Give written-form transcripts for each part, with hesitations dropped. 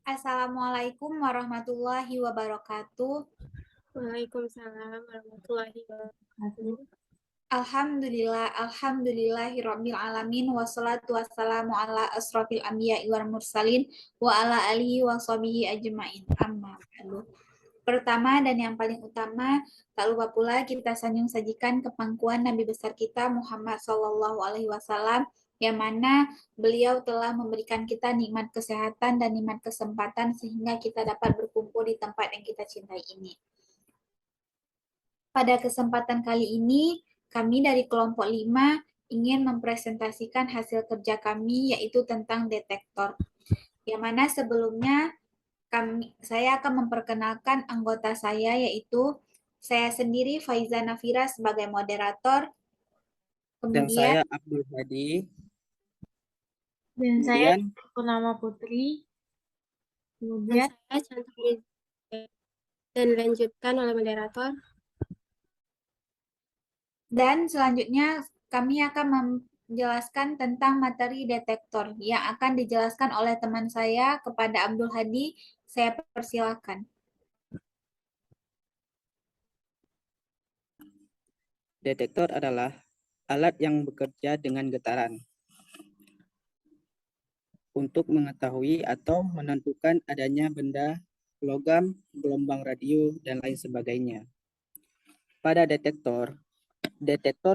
Assalamualaikum warahmatullahi wabarakatuh. Waalaikumsalam warahmatullahi wabarakatuh. Alhamdulillahirabbil alamin wassalatu wassalamu ala asrofil anbiya'i wal mursalin wa ala alihi wa sahbihi ajmain. Amma ba'du. Pertama dan yang paling utama, tak lupa pula kita sanjung sajikan kepangkuan Nabi besar kita Muhammad Sallallahu Alaihi Wasallam, yang mana beliau telah memberikan kita nikmat kesehatan dan nikmat kesempatan sehingga kita dapat berkumpul di tempat yang kita cintai ini. Pada kesempatan kali ini, kami dari kelompok 5 ingin mempresentasikan hasil kerja kami, yaitu tentang detektor. Yang mana sebelumnya saya akan memperkenalkan anggota saya, yaitu saya sendiri Faiza Nafira sebagai moderator, Dan kemudian saya Abdul Hadi. Dan saya Kemudian Purnama Putri. Kemudian saya Cantik dan dilanjutkan oleh moderator. dan selanjutnya kami akan menjelaskan tentang materi detektor yang akan dijelaskan oleh teman saya kepada Abdul Hadi. Saya persilakan. detektor adalah alat yang bekerja dengan getaran untuk mengetahui atau menentukan adanya benda, logam, gelombang radio, dan lain sebagainya. Pada detektor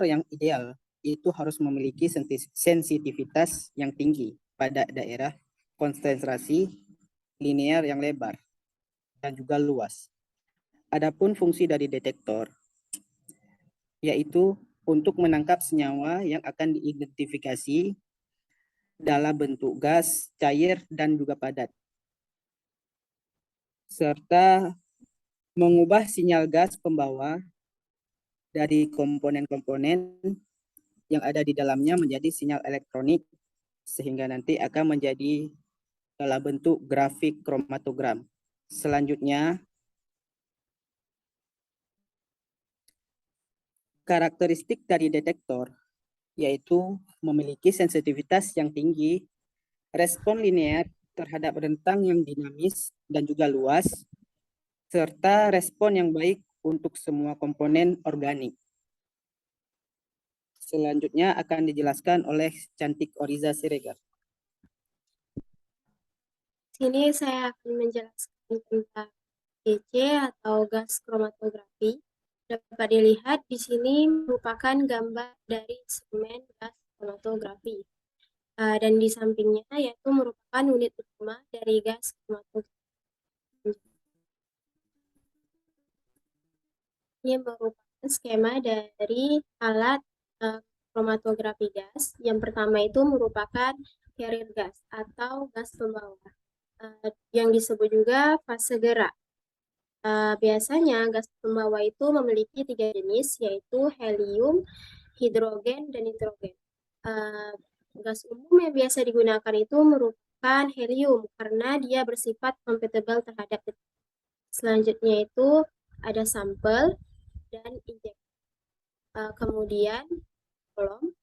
yang ideal itu harus memiliki sensitivitas yang tinggi pada daerah konsentrasi linear yang lebar dan juga luas. Adapun fungsi dari detektor yaitu untuk menangkap senyawa yang akan diidentifikasi dalam bentuk gas, cair, dan juga padat, serta mengubah sinyal gas pembawa dari komponen-komponen yang ada di dalamnya menjadi sinyal elektronik, sehingga nanti akan menjadi dalam bentuk grafik kromatogram. Selanjutnya, karakteristik dari detektor yaitu memiliki sensitivitas yang tinggi, respon linear terhadap rentang yang dinamis dan juga luas, serta respon yang baik untuk semua komponen organik. Selanjutnya akan dijelaskan oleh Cantik Oriza Siregar. Sini saya akan menjelaskan tentang GC atau gas kromatografi. Dapat dilihat di sini merupakan gambar dari instrumen gas kromatografi. Dan di sampingnya yaitu merupakan unit utama dari gas kromatografi. Ini merupakan skema dari alat kromatografi gas. Yang pertama itu merupakan carrier gas atau gas pembawa, yang disebut juga fase gerak. Biasanya gas pembawa itu memiliki 3 jenis, yaitu helium, hidrogen, dan nitrogen. Gas umum yang biasa digunakan itu merupakan helium karena dia bersifat compatible terhadap deteksi. Selanjutnya itu ada sampel dan injektor. Kemudian kolom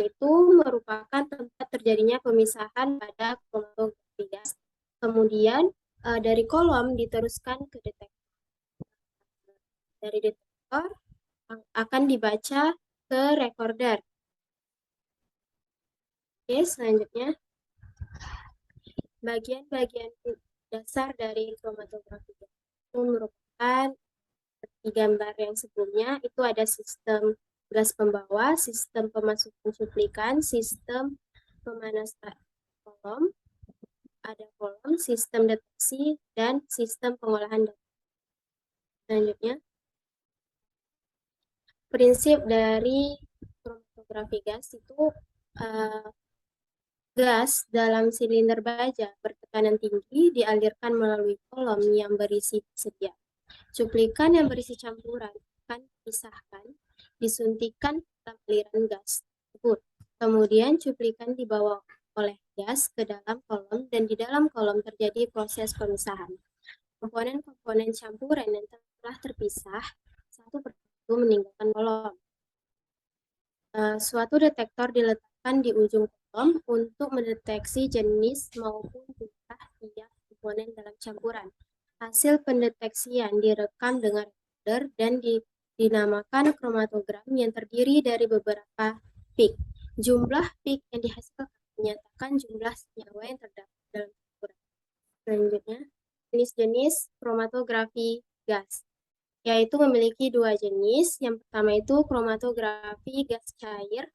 itu merupakan tempat terjadinya pemisahan pada kromatografi gas. Kemudian dari kolom diteruskan ke detektor. Dari detektor akan dibaca ke recorder. Oke, selanjutnya bagian-bagian dasar dari kromatografi gas itu merupakan di gambar yang sebelumnya itu ada sistem gas pembawa, sistem pemasukan cuplikan, sistem pemanas kolom, ada kolom, sistem deteksi, dan sistem pengolahan data. Selanjutnya, prinsip dari kromatografi gas itu gas dalam silinder baja bertekanan tinggi dialirkan melalui kolom yang berisi sedia. Cuplikan yang berisi campuran akan dipisahkan, disuntikan dalam aliran gas tersebut. Kemudian cuplikan dibawa oleh gas ke dalam kolom dan di dalam kolom terjadi proses pemisahan. Komponen-komponen campuran yang telah terpisah satu persatu meninggalkan kolom. Suatu detektor diletakkan di ujung kolom untuk mendeteksi jenis maupun jumlah tiap komponen dalam campuran. Hasil pendeteksian direkam dengan recorder dan dinamakan kromatograf yang terdiri dari beberapa peak. Jumlah peak yang dihasilkan menyatakan jumlah senyawa yang terdapat dalam campuran. Selanjutnya, jenis-jenis kromatografi gas, yaitu memiliki dua jenis. Yang pertama itu kromatografi gas cair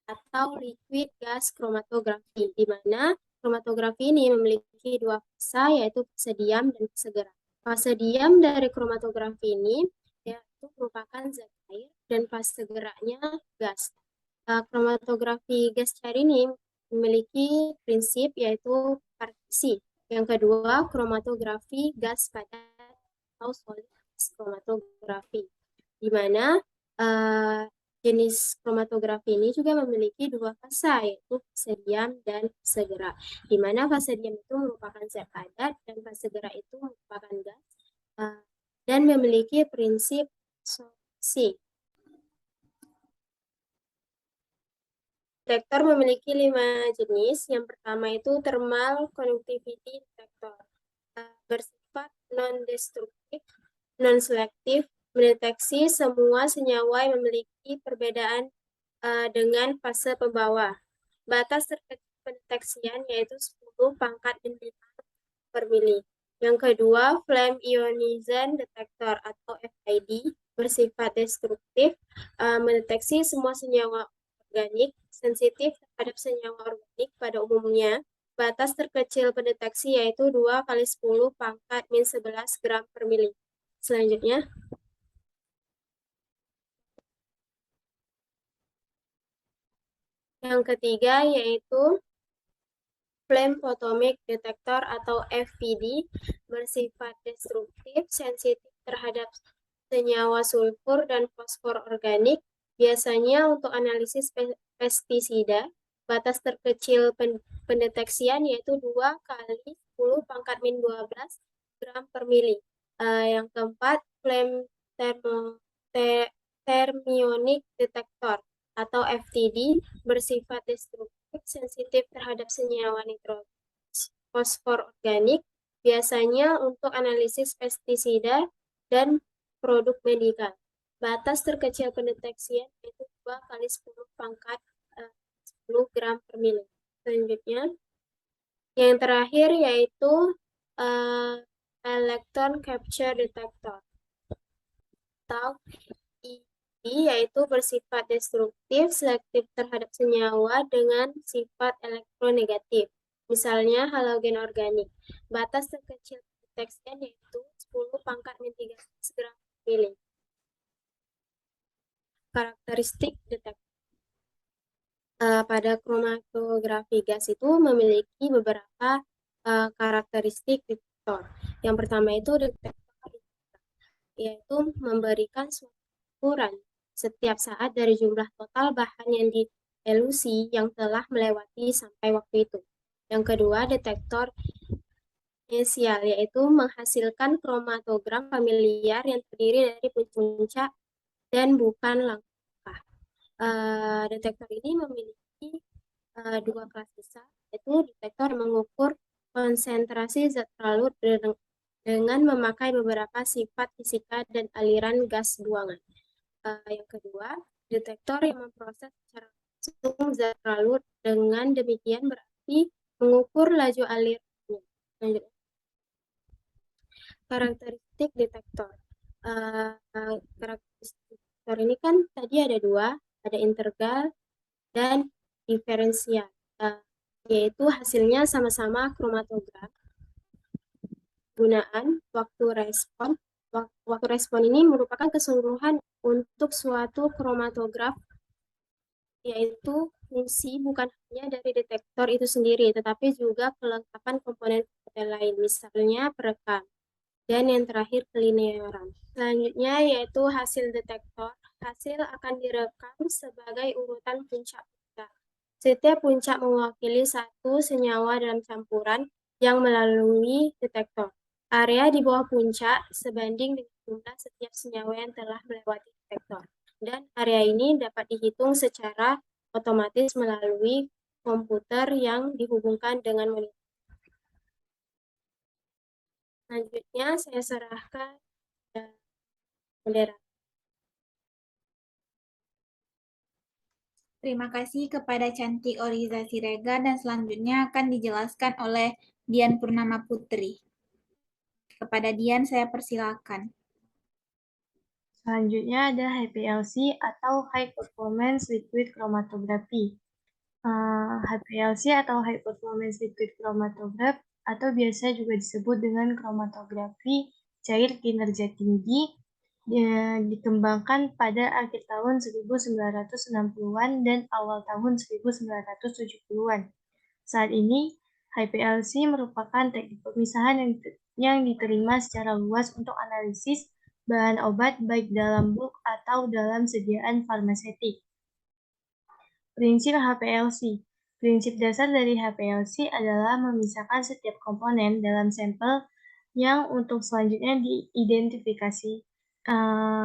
atau liquid gas kromatografi, di mana kromatografi ini memiliki dua fase, yaitu fase diam dan fase gerak. Fase diam dari kromatografi ini yaitu merupakan zat cair dan fase geraknya gas. Kromatografi gas cair ini memiliki prinsip yaitu partisi. Yang kedua, kromatografi gas padat atau solid kromatografi, di mana jenis kromatografi ini juga memiliki dua fase, yaitu fase diam dan fase gerak, di mana fase diam itu merupakan zat padat dan fase gerak itu merupakan gas, dan memiliki prinsip absorpsi. Detektor memiliki 5 jenis. Yang pertama itu thermal conductivity detector, bersifat non-destruktif, non-selektif, mendeteksi semua senyawa yang memiliki perbedaan dengan fase pembawa. Batas terkecil pendeteksian yaitu 10 pangkat mililiter per mili. Yang kedua, flame ionization detector atau FID, bersifat destruktif, mendeteksi semua senyawa organik, sensitif terhadap senyawa organik pada umumnya. Batas terkecil pendeteksi yaitu 2 kali 10 pangkat min 11 gram per mili. Selanjutnya, yang ketiga yaitu flame photomic detector atau FPD, bersifat destruktif, sensitif terhadap senyawa sulfur dan fosfor organik, biasanya untuk analisis pestisida. Batas terkecil pendeteksian yaitu 2 kali 10 pangkat min 12 gram per mili. Yang keempat, flame thermionic detector atau FTD, bersifat destruktif, sensitif terhadap senyawa nitrogen, fosfor organik, biasanya untuk analisis pestisida dan produk medikal. Batas terkecil pendeteksian yaitu 2 kali 10 pangkat 10 gram per mili. Selanjutnya, yang terakhir yaitu electron capture detector atau ECD, yaitu bersifat destruktif, selektif terhadap senyawa dengan sifat elektronegatif, misalnya halogen organik. Batas terkecil pendeteksian yaitu 10 pangkat min 13 gram per mili. Karakteristik detektor. Pada kromatografi gas itu memiliki beberapa karakteristik detektor. Yang pertama itu detektor, yaitu memberikan suatu ukuran setiap saat dari jumlah total bahan yang dielusi yang telah melewati sampai waktu itu. Yang kedua, detektor inisial, yaitu menghasilkan kromatogram familiar yang terdiri dari puncak dan bukan langkah. Detektor ini memiliki dua kelas besar, yaitu detektor mengukur konsentrasi zat larut dengan memakai beberapa sifat fisika dan aliran gas buangan. Yang kedua, detektor yang memproses secara langsung zat larut, dengan demikian berarti mengukur laju alirannya. Lanjut. Karakteristik detektor. Karakteristik detektor ini kan tadi ada dua, ada integral dan diferensial, yaitu hasilnya sama-sama kromatograf. Gunaan waktu respon. Waktu respon ini merupakan keseluruhan untuk suatu kromatograf, yaitu fungsi bukan hanya dari detektor itu sendiri, tetapi juga kelengkapan komponen lain, misalnya perekam. Dan yang terakhir, kelinearan. Selanjutnya yaitu hasil detektor. Hasil akan direkam sebagai urutan puncak-puncak. Setiap puncak mewakili satu senyawa dalam campuran yang melalui detektor. Area di bawah puncak sebanding dengan jumlah setiap senyawa yang telah melewati detektor. Dan area ini dapat dihitung secara otomatis melalui komputer yang dihubungkan dengan monitor. Selanjutnya saya serahkan ke moderator. Terima kasih kepada Cantik Oriza Siregar dan selanjutnya akan dijelaskan oleh Dian Purnama Putri. Kepada Dian saya persilakan. Selanjutnya ada HPLC atau High Performance Liquid Chromatography. HPLC atau High Performance Liquid Chromatograph atau biasa juga disebut dengan kromatografi cair kinerja tinggi dikembangkan pada akhir tahun 1960-an dan awal tahun 1970-an. Saat ini, HPLC merupakan teknik pemisahan yang diterima secara luas untuk analisis bahan obat baik dalam bulk atau dalam sediaan farmaseutik. Prinsip HPLC. Prinsip dasar dari HPLC adalah memisahkan setiap komponen dalam sampel yang untuk selanjutnya diidentifikasi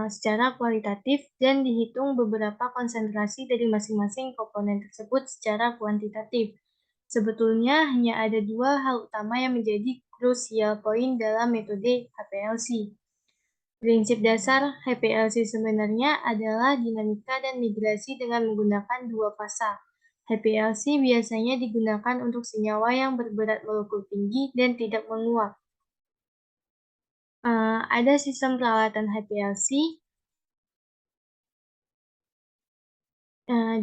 secara kualitatif dan dihitung beberapa konsentrasi dari masing-masing komponen tersebut secara kuantitatif. Sebetulnya hanya ada dua hal utama yang menjadi crucial point dalam metode HPLC. Prinsip dasar HPLC sebenarnya adalah dinamika dan migrasi dengan menggunakan dua fasa. HPLC biasanya digunakan untuk senyawa yang berberat molekul tinggi dan tidak menguap. Ada sistem peralatan HPLC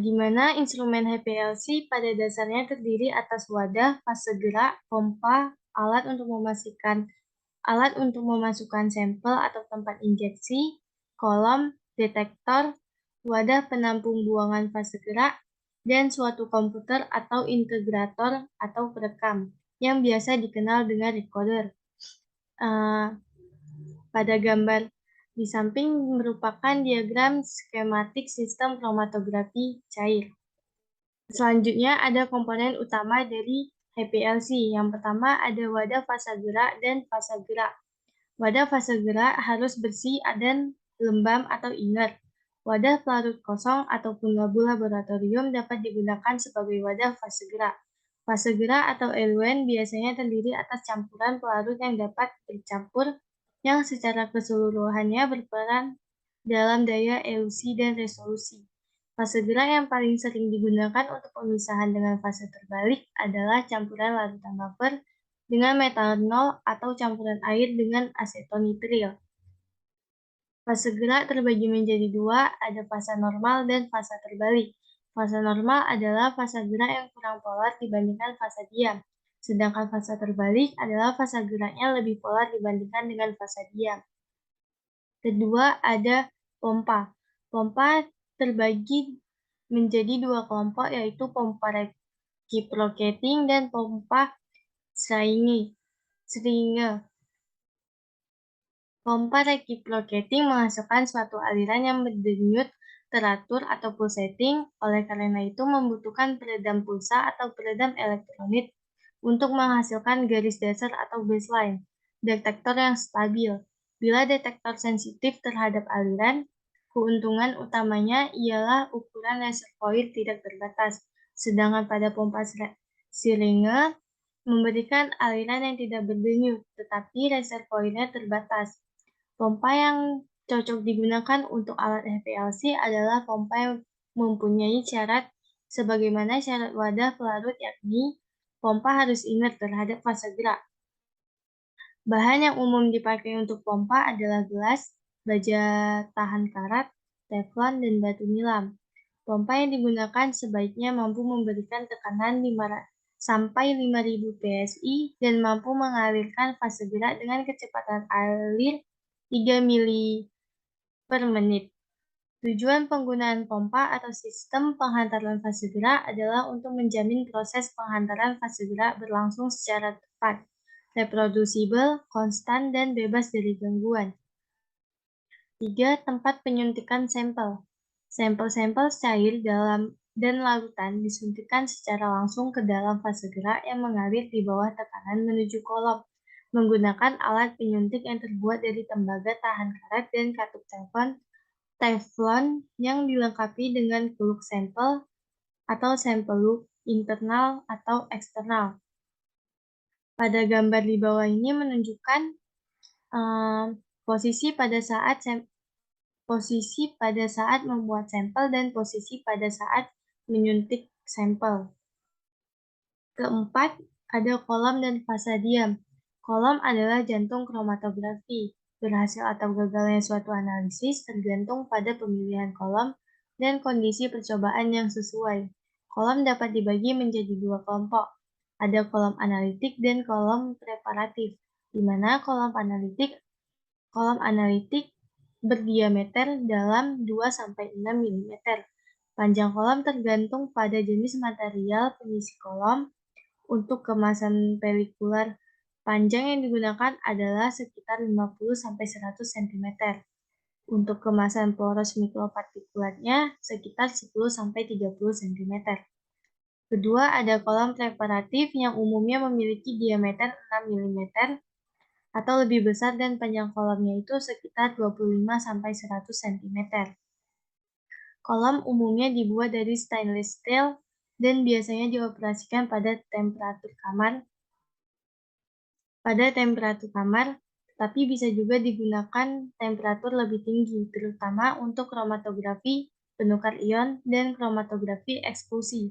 di mana instrumen HPLC pada dasarnya terdiri atas wadah, fase gerak, pompa, alat untuk memasukkan sampel atau tempat injeksi, kolom, detektor, wadah penampung buangan fase gerak, dan suatu komputer atau integrator atau perekam yang biasa dikenal dengan recorder. Pada gambar di samping merupakan diagram skematik sistem kromatografi cair. Selanjutnya ada komponen utama dari HPLC. Yang pertama ada wadah fase gerak dan fase gerak. Wadah fase gerak harus bersih dan lembab atau inert. Wadah pelarut kosong ataupun labu laboratorium dapat digunakan sebagai wadah fase gerak. Fase gerak atau eluen biasanya terdiri atas campuran pelarut yang dapat bercampur yang secara keseluruhannya berperan dalam daya elusi dan resolusi. Fase gerak yang paling sering digunakan untuk pemisahan dengan fase terbalik adalah campuran larutan wafer dengan metanol atau campuran air dengan asetonitril. Fase gerak terbagi menjadi dua, ada fase normal dan fase terbalik. Fase normal adalah fase gerak yang kurang polar dibandingkan fase diam, sedangkan fase terbalik adalah fase geraknya lebih polar dibandingkan dengan fase diam. Kedua, ada pompa. Pompa terbagi menjadi dua kelompok, yaitu pompa reciprocating dan pompa seringe. Pompa reciprocating menghasilkan suatu aliran yang berdenyut teratur atau pulsating, oleh karena itu membutuhkan peredam pulsa atau peredam elektronit untuk menghasilkan garis dasar atau baseline, detektor yang stabil. Bila detektor sensitif terhadap aliran, keuntungan utamanya ialah ukuran reservoir tidak terbatas, sedangkan pada pompa seringe memberikan aliran yang tidak berdenyut, tetapi reservoirnya terbatas. Pompa yang cocok digunakan untuk alat HPLC adalah pompa yang mempunyai syarat sebagaimana syarat wadah pelarut, yakni pompa harus inert terhadap fase gerak. Bahan yang umum dipakai untuk pompa adalah gelas, baja tahan karat, teflon, dan batu nilam. Pompa yang digunakan sebaiknya mampu memberikan tekanan 500 sampai 5000 PSI dan mampu mengalirkan fase gerak dengan kecepatan alir 3 mili per menit. Tujuan penggunaan pompa atau sistem penghantaran fase gerak adalah untuk menjamin proses penghantaran fase gerak berlangsung secara tepat, reproducible, konstan, dan bebas dari gangguan. 3. Tempat penyuntikan sampel. Sampel-sampel cair dan larutan disuntikkan secara langsung ke dalam fase gerak yang mengalir di bawah tekanan menuju kolom, menggunakan alat penyuntik yang terbuat dari tembaga tahan karat dan katup teflon yang dilengkapi dengan kuluk sampel atau sampel loop internal atau eksternal. Pada gambar di bawah ini menunjukkan posisi pada saat membuat sampel dan posisi pada saat menyuntik sampel. Keempat, ada kolom dan fasa diam. Kolom adalah jantung kromatografi. Berhasil atau gagalnya suatu analisis tergantung pada pemilihan kolom dan kondisi percobaan yang sesuai. Kolom dapat dibagi menjadi dua kelompok. Ada kolom analitik dan kolom preparatif, di mana kolom analitik berdiameter dalam 2-6 mm. Panjang kolom tergantung pada jenis material pengisi kolom. Untuk kemasan pelikular, panjang yang digunakan adalah sekitar 50-100 cm. Untuk kemasan poros mikropartikulatnya sekitar 10-30 cm. Kedua, ada kolom preparatif yang umumnya memiliki diameter 6 mm atau lebih besar dan panjang kolomnya itu sekitar 25-100 cm. Kolom umumnya dibuat dari stainless steel dan biasanya dioperasikan pada temperatur kamar, tapi bisa juga digunakan temperatur lebih tinggi, terutama untuk kromatografi penukar ion dan kromatografi eksklusi.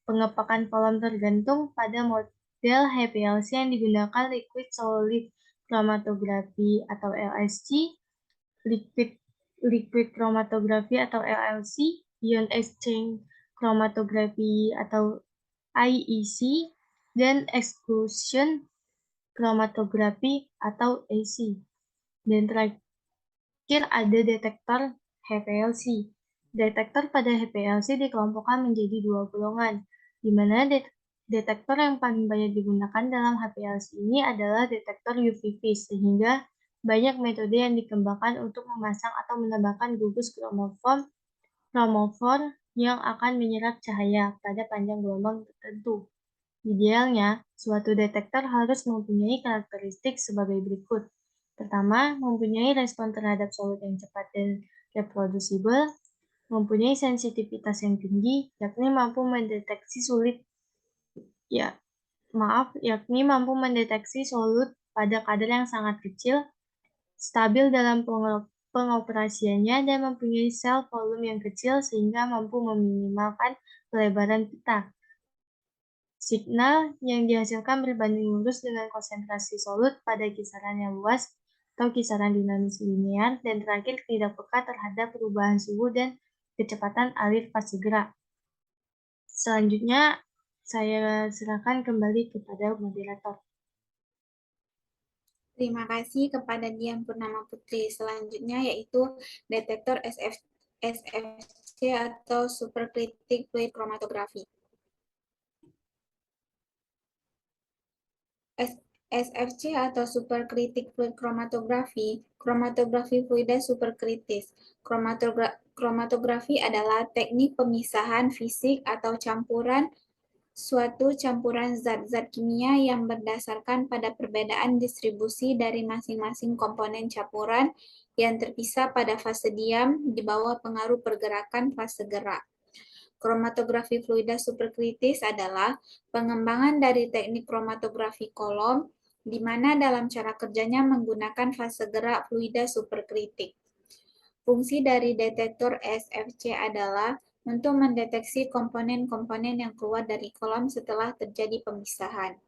Pengepakan kolom tergantung pada model HPLC yang digunakan, liquid solid chromatography atau LSC, liquid chromatography atau LLC, ion exchange chromatography atau IEC, dan exclusion chromatography atau AC. Dan terakhir ada detektor HPLC. Detektor pada HPLC dikelompokkan menjadi dua golongan, di mana detektor yang paling banyak digunakan dalam HPLC ini adalah detektor UV vis, sehingga banyak metode yang dikembangkan untuk memasang atau menambahkan gugus kromofor yang akan menyerap cahaya pada panjang gelombang tertentu. Idealnya, suatu detektor harus mempunyai karakteristik sebagai berikut. Pertama, mempunyai respon terhadap solut yang cepat dan reproducible, mempunyai sensitivitas yang tinggi, yakni mampu mendeteksi solut pada kadar yang sangat kecil, stabil dalam pengoperasiannya, dan mempunyai sel volume yang kecil sehingga mampu meminimalkan pelebaran pita. Signal yang dihasilkan berbanding lurus dengan konsentrasi solut pada kisaran yang luas atau kisaran dinamis linear, dan terakhir tidak peka terhadap perubahan suhu dan kecepatan alir fase gerak. Selanjutnya, saya serahkan kembali kepada moderator. Terima kasih kepada Dian Purnama Putri. Selanjutnya yaitu detektor SFC atau supercritic fluid chromatography. SFC atau supercritic fluid chromatography, kromatografi fluida superkritis. Kromatografi adalah teknik pemisahan fisik atau suatu campuran zat-zat kimia yang berdasarkan pada perbedaan distribusi dari masing-masing komponen campuran yang terpisah pada fase diam di bawah pengaruh pergerakan fase gerak. Kromatografi fluida superkritis adalah pengembangan dari teknik kromatografi kolom, di mana dalam cara kerjanya menggunakan fase gerak fluida superkritik. Fungsi dari detektor SFC adalah untuk mendeteksi komponen-komponen yang keluar dari kolom setelah terjadi pemisahan.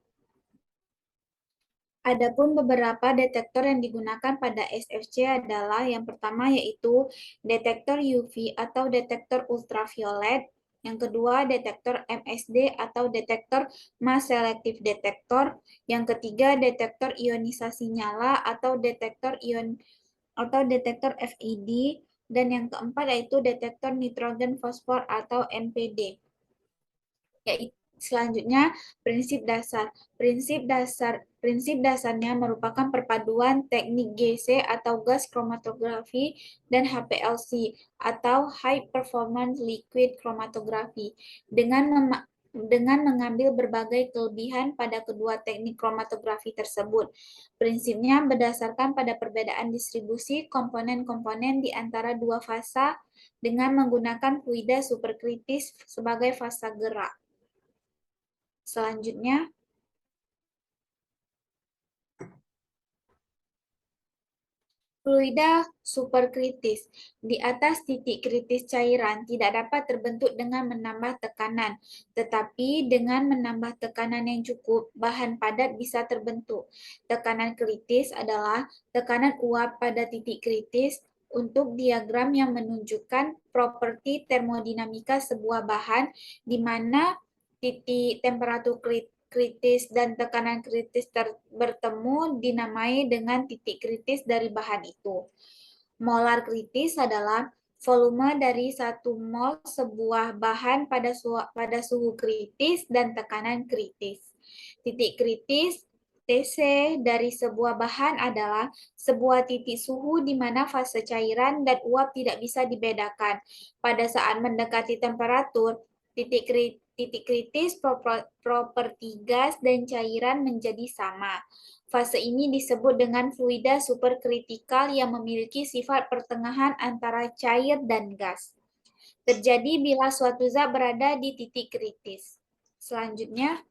Adapun beberapa detektor yang digunakan pada SFC adalah yang pertama yaitu detektor UV atau detektor ultraviolet, yang kedua detektor MSD atau detektor mass selective detector, yang ketiga detektor ionisasi nyala atau detektor FID, dan yang keempat yaitu detektor nitrogen fosfor atau NPD. Selanjutnya, prinsip dasar. Prinsip dasarnya merupakan perpaduan teknik GC atau gas chromatography dan HPLC atau high performance liquid chromatography dengan mengambil berbagai kelebihan pada kedua teknik kromatografi tersebut. Prinsipnya berdasarkan pada perbedaan distribusi komponen-komponen di antara dua fasa dengan menggunakan fluida superkritis sebagai fasa gerak. Selanjutnya, Fluida superkritis. Di atas titik kritis cairan tidak dapat terbentuk dengan menambah tekanan, tetapi dengan menambah tekanan yang cukup, bahan padat bisa terbentuk. Tekanan kritis adalah tekanan uap pada titik kritis. Untuk diagram yang menunjukkan properti termodinamika sebuah bahan, di mana titik temperatur kritis dan tekanan kritis bertemu dinamai dengan titik kritis dari bahan itu. Molar kritis adalah volume dari 1 mol sebuah bahan pada suhu kritis dan tekanan kritis. Titik kritis TC dari sebuah bahan adalah sebuah titik suhu di mana fase cairan dan uap tidak bisa dibedakan. Pada saat mendekati temperatur, titik kritis properti gas dan cairan menjadi sama. Fase ini disebut dengan fluida superkritikal yang memiliki sifat pertengahan antara cair dan gas. Terjadi bila suatu zat berada di titik kritis. Selanjutnya,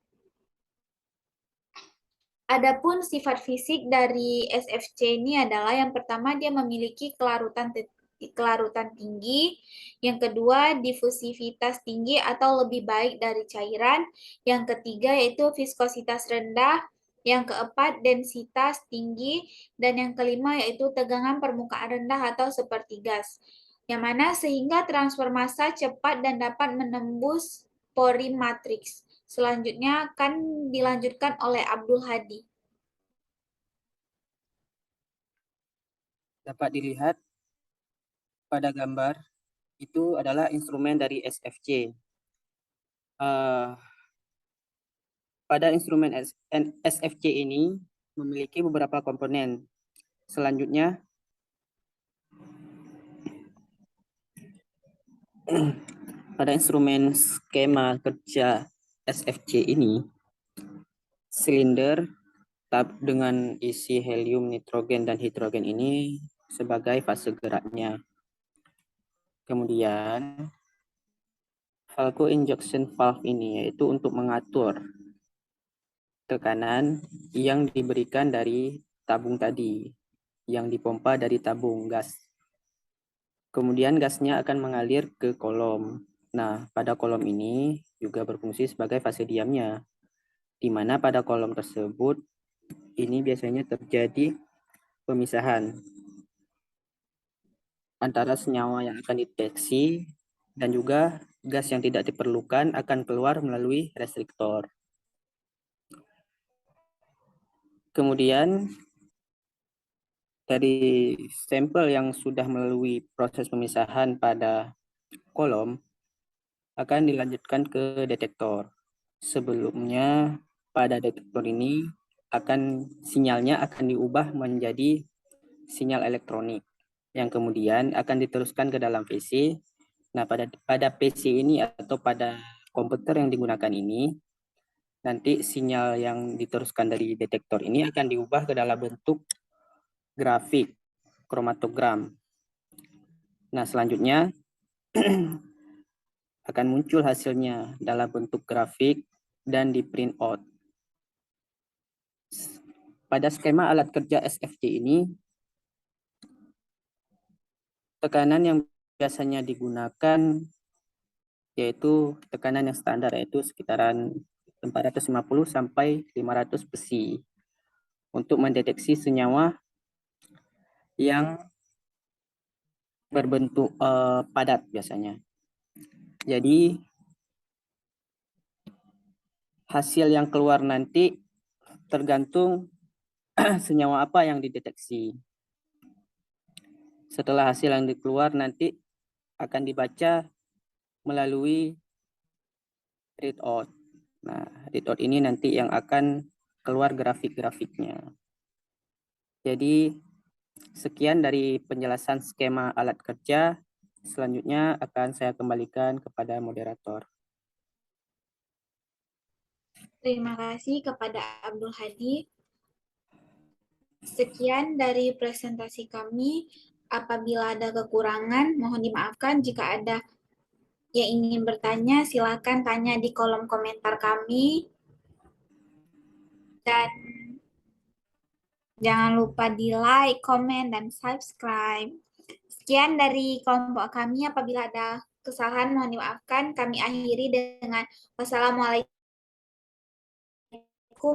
adapun sifat fisik dari SFC ini adalah yang pertama dia memiliki kelarutan tinggi, yang kedua difusivitas tinggi atau lebih baik dari cairan, yang ketiga yaitu viskositas rendah, yang keempat densitas tinggi, dan yang kelima yaitu tegangan permukaan rendah atau seperti gas. Yang mana sehingga transfer massa cepat dan dapat menembus pori matriks. Selanjutnya akan dilanjutkan oleh Abdul Hadi. Dapat dilihat pada gambar itu adalah instrumen dari SFC. Pada instrumen SFC ini memiliki beberapa komponen. Selanjutnya, pada instrumen skema kerja SFC ini, silinder dengan isi helium, nitrogen, dan hidrogen ini sebagai fase geraknya. Kemudian, valve injection valve ini yaitu untuk mengatur tekanan yang diberikan dari tabung tadi, yang dipompa dari tabung gas. Kemudian gasnya akan mengalir ke kolom. Nah, pada kolom ini juga berfungsi sebagai fase diamnya, di mana pada kolom tersebut ini biasanya terjadi pemisahan antara senyawa yang akan dideteksi dan juga gas yang tidak diperlukan akan keluar melalui restriktor. Kemudian dari sampel yang sudah melalui proses pemisahan pada kolom akan dilanjutkan ke detektor. Sebelumnya pada detektor ini sinyalnya akan diubah menjadi sinyal elektronik yang kemudian akan diteruskan ke dalam PC. Nah, pada PC ini atau pada komputer yang digunakan ini, nanti sinyal yang diteruskan dari detektor ini akan diubah ke dalam bentuk grafik, kromatogram. Nah, selanjutnya akan muncul hasilnya dalam bentuk grafik dan di print out. Pada skema alat kerja SFC ini, tekanan yang biasanya digunakan yaitu tekanan yang standar, yaitu sekitaran 450 sampai 500 besi untuk mendeteksi senyawa yang berbentuk padat biasanya. Jadi hasil yang keluar nanti tergantung senyawa apa yang dideteksi. Setelah hasil yang keluar nanti akan dibaca melalui readout. Nah, readout ini nanti yang akan keluar grafik-grafiknya. Jadi sekian dari penjelasan skema alat kerja. Selanjutnya akan saya kembalikan kepada moderator. Terima kasih kepada Abdul Hadi. Sekian dari presentasi kami. Apabila ada kekurangan, mohon dimaafkan. Jika ada yang ingin bertanya, silakan tanya di kolom komentar kami. Dan Jangan lupa di like, komen, dan subscribe. Sekian dari kelompok kami. Apabila ada kesalahan mohon dimaafkan. Kami akhiri dengan wassalamualaikum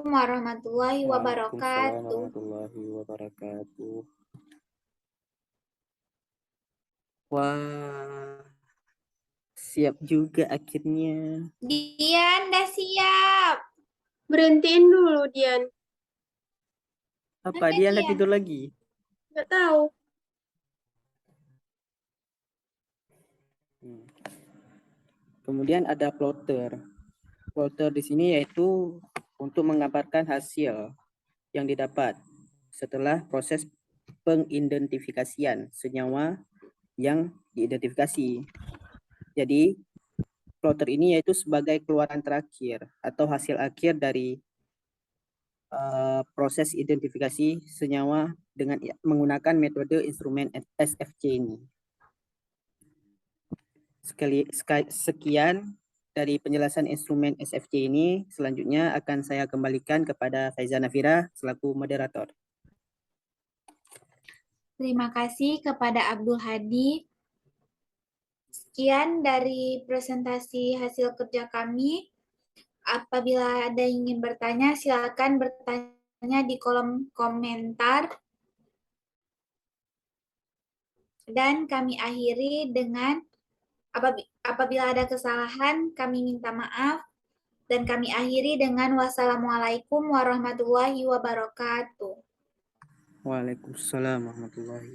warahmatullahi Waalaikumsalam wabarakatuh. warahmatullahi wabarakatuh. Wah, siap juga akhirnya. Dian, dah siap. Berhentiin dulu, Dian. Apa Mana dia anda Dian? tidur lagi? Nggak tahu. Kemudian ada plotter. Plotter di sini yaitu untuk menggambarkan hasil yang didapat setelah proses pengidentifikasian senyawa yang diidentifikasi. Jadi, plotter ini yaitu sebagai keluaran terakhir atau hasil akhir dari proses identifikasi senyawa dengan menggunakan metode instrumen SFC ini. Sekian dari penjelasan instrumen SFC ini. Selanjutnya akan saya kembalikan kepada Faiza Nafira selaku moderator. Terima kasih kepada Abdul Hadi. Sekian dari presentasi hasil kerja kami. Apabila ada yang ingin bertanya, silakan bertanya di kolom komentar. Dan kami akhiri dengan apabila ada kesalahan, kami minta maaf. Dan kami akhiri dengan wassalamualaikum warahmatullahi wabarakatuh. Waalaikumsalam warahmatullahi